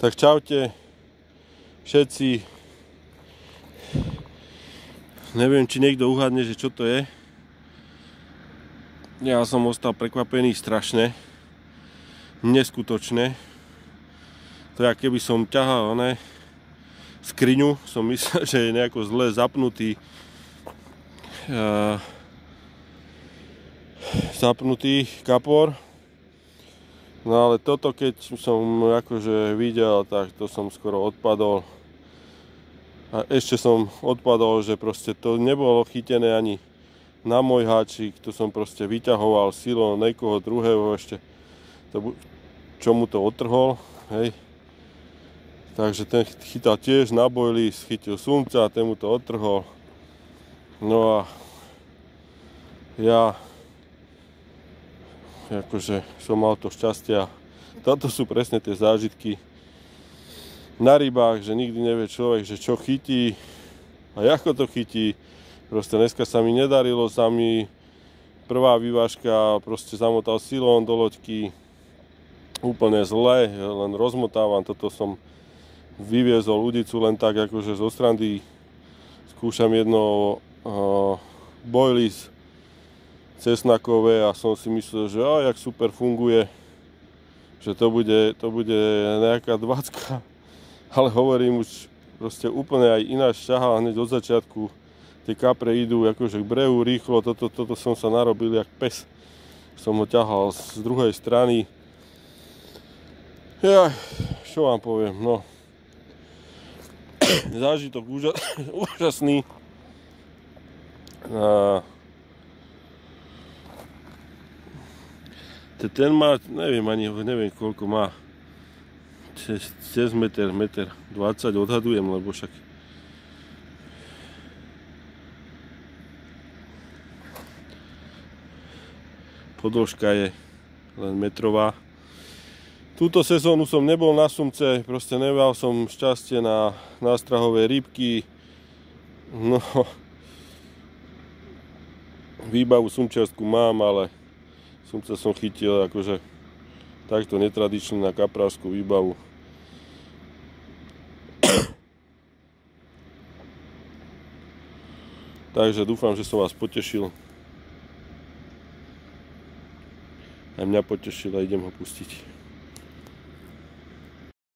Tak čaute všetci. Neviem, či niekto uhádne, že čo to je. Ja som ostal prekvapený strašne. Neskutočne. To je, keby som ťahal skriňu, som myslel, že je nejako zle zapnutý kapor. No ale toto, keď som akože videl, tak to som skoro odpadol. A ešte som odpadol, že proste to nebolo chytené ani na môj háčik, to som proste vyťahoval silou niekoho druhého ešte, čo mu to otrhol, hej. Takže ten chytal tiež na boilies, chytil sumca a ten mu to otrhol. No a ja akože som mal to šťastia. Toto sú presne tie zážitky na rybách, že nikdy nevie človek, že čo chytí a ako to chytí. Proste dneska sa mi nedarilo, prvá vyvážka, proste zamotal silón do loďky. Úplne zle, len rozmotávam. Toto som vyviezol udicu len tak akože zo srandy. Skúšam jedno boilies cesnakové a som si myslel, že jak super funguje, že to bude nejaká 20, ale hovorím, už proste úplne aj ináč ťahal hneď od začiatku. Tie kapre idú akože k brehu rýchlo, toto som sa narobil jak pes. Som ho ťahal z druhej strany. Ja, čo vám poviem, no. Zážitok úžasný. Ten má, neviem koľko má, cez meter 20 odhadujem, lebo však podĺžka je len metrová. Túto sezónu som nebol na sumce, proste nemal som šťastie na nástrahové rybky. No, výbavu sumčiarsku mám, ale sumca som chytil akože takto netradičný na kaprářskú výbavu. Takže dúfam, že som vás potešil. A mňa potešil a idem ho pustiť.